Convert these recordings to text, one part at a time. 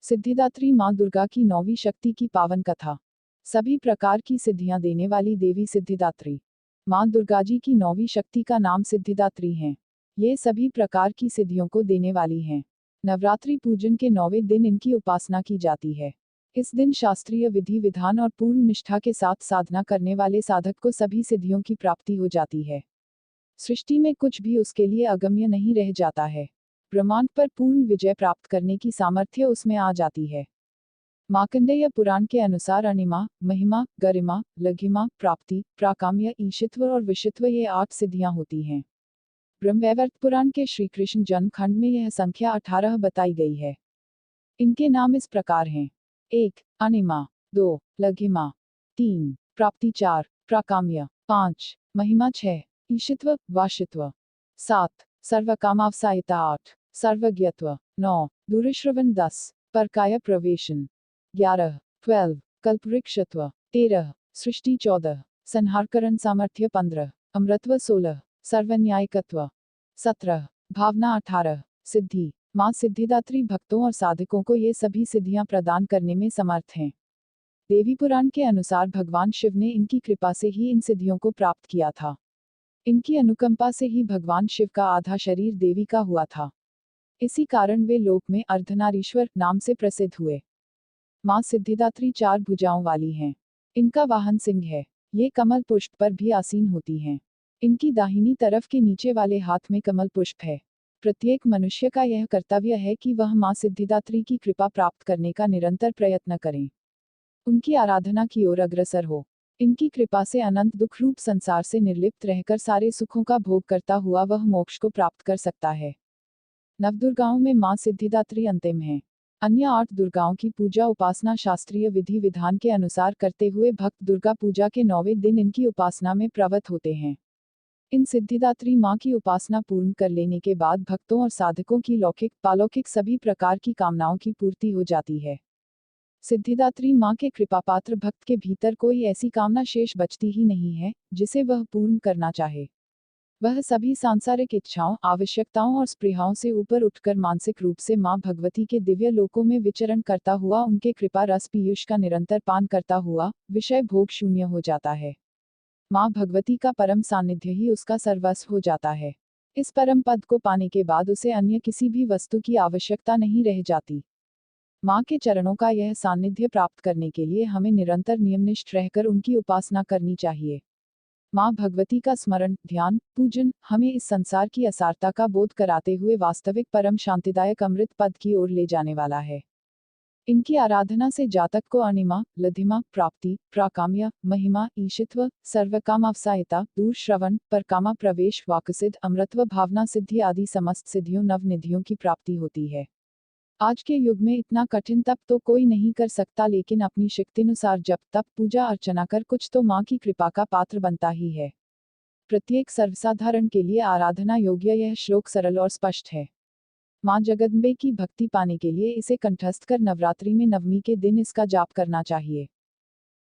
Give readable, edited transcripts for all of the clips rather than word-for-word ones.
सिद्धिदात्री माँ दुर्गा की 9वीं शक्ति की पावन कथा। सभी प्रकार की सिद्धियां देने वाली देवी सिद्धिदात्री माँ दुर्गा जी की 9वीं शक्ति का नाम सिद्धिदात्री है। ये सभी प्रकार की सिद्धियों को देने वाली हैं। नवरात्रि पूजन के 9वें दिन इनकी उपासना की जाती है। इस दिन शास्त्रीय विधि विधान और पूर्ण निष्ठा के साथ साधना करने वाले साधक को सभी सिद्धियों की प्राप्ति हो जाती है। सृष्टि में कुछ भी उसके लिए अगम्य नहीं रह जाता है। ब्रह्मांड पर पूर्ण विजय प्राप्त करने की सामर्थ्य उसमें आ जाती है। मार्कंडेय पुराण के अनुसार अणिमा, महिमा, गरिमा, लघिमा, प्राप्ति, प्राकाम्य, ईशित्व और विशित्व ये 8 सिद्धियां होती हैं। ब्रह्मवैवर्त पुराण के श्री कृष्ण जन्म खंड में यह संख्या 18 बताई गई है। इनके नाम इस प्रकार हैं: 1. अणिमा, 2. लघिमा, 3. प्राप्ति, 4. प्राकाम्य, 5. महिमा, 6. ईशित्व, वाशित्व, 7. सर्वकामावसायिता, 8. सर्वज्ञत्व, 9. दूरश्रवण, 10. परकाय प्रवेशन, 11. 12. कल्पवृक्षत्व, 13. सृष्टि, 14. संहारकरण सामर्थ्य, 15. अमृतत्व, 16. सर्वन्यायिकत्व, 17. भावना, 18. सिद्धि। माँ सिद्धिदात्री भक्तों और साधकों को ये सभी सिद्धियां प्रदान करने में समर्थ हैं। देवी पुराण के अनुसार भगवान शिव ने इनकी कृपा से ही इन सिद्धियों को प्राप्त किया था। इनकी अनुकंपा से ही भगवान शिव का आधा शरीर देवी का हुआ था। इसी कारण वे लोक में अर्धनारीश्वर नाम से प्रसिद्ध हुए। माँ सिद्धिदात्री 4 भुजाओं वाली हैं। इनका वाहन सिंह है। ये कमल पुष्प पर भी आसीन होती हैं। इनकी दाहिनी तरफ के नीचे वाले हाथ में कमल पुष्प है। प्रत्येक मनुष्य का यह कर्तव्य है कि वह माँ सिद्धिदात्री की कृपा प्राप्त करने का निरंतर प्रयत्न करें, उनकी आराधना की ओर अग्रसर हो। इनकी कृपा से अनंत दुख रूप संसार से निर्लिप्त रहकर सारे सुखों का भोग करता हुआ वह मोक्ष को प्राप्त कर सकता है। नवदुर्गाओं में माँ सिद्धिदात्री अंतिम है। अन्य 8 दुर्गाओं की पूजा उपासना शास्त्रीय विधि विधान के अनुसार करते हुए भक्त दुर्गा पूजा के 9वें दिन इनकी उपासना में प्रवृत्त होते हैं। इन सिद्धिदात्री माँ की उपासना पूर्ण कर लेने के बाद भक्तों और साधकों की लौकिक पालौकिक सभी प्रकार की कामनाओं की पूर्ति हो जाती है। सिद्धिदात्री माँ के कृपापात्र भक्त के भीतर कोई ऐसी कामना शेष बचती ही नहीं है जिसे वह पूर्ण करना चाहे। वह सभी सांसारिक इच्छाओं, आवश्यकताओं और स्पृहाओं से ऊपर उठकर मानसिक रूप से माँ भगवती के दिव्य लोकों में विचरण करता हुआ उनके कृपा रस पीयूष का निरंतर पान करता हुआ विषय भोग शून्य हो जाता है। माँ भगवती का परम सानिध्य ही उसका सर्वस्व हो जाता है। इस परम पद को पाने के बाद उसे अन्य किसी भी वस्तु की आवश्यकता नहीं रह जाती। माँ के चरणों का यह सानिध्य प्राप्त करने के लिए हमें निरंतर नियमनिष्ठ रहकर उनकी उपासना करनी चाहिए। माँ भगवती का स्मरण, ध्यान, पूजन हमें इस संसार की असारता का बोध कराते हुए वास्तविक परम शांतिदायक अमृत पद की ओर ले जाने वाला है। इनकी आराधना से जातक को अणिमा, लघिमा, प्राप्ति, प्राकाम्य, महिमा, ईशित्व, सर्वकामावसायिता, दूर श्रवण, परकामा प्रवेश, वाक्सिद्ध, अमृतत्व, भावना सिद्धि आदि समस्त सिद्धियों नवनिधियों की प्राप्ति होती है। आज के युग में इतना कठिन तप तो कोई नहीं कर सकता, लेकिन अपनी शक्तिनुसार जप तप पूजा अर्चना कर कुछ तो माँ की कृपा का पात्र बनता ही है। प्रत्येक सर्वसाधारण के लिए आराधना योग्य यह श्लोक सरल और स्पष्ट है। माँ जगदम्बे की भक्ति पाने के लिए इसे कंठस्थ कर नवरात्रि में नवमी के दिन इसका जाप करना चाहिए।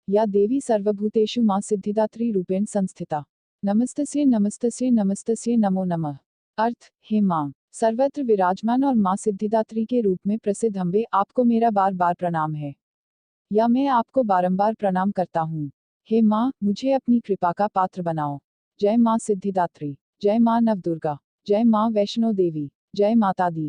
या देवी सर्वभूतेषु माँ सिद्धिदात्री रूपेण संस्थिता। नमस्तस्यै नमस्तस्यै नमस्तस्यै नमो नमः। अर्थ: हे माँ सर्वत्र विराजमान और माँ सिद्धिदात्री के रूप में प्रसिद्ध अम्बे, आपको मेरा बार बार प्रणाम है। या मैं आपको बारंबार प्रणाम करता हूँ। हे माँ, मुझे अपनी कृपा का पात्र बनाओ। जय माँ सिद्धिदात्री। जय माँ नवदुर्गा। जय माँ वैष्णो देवी। जय माता दी।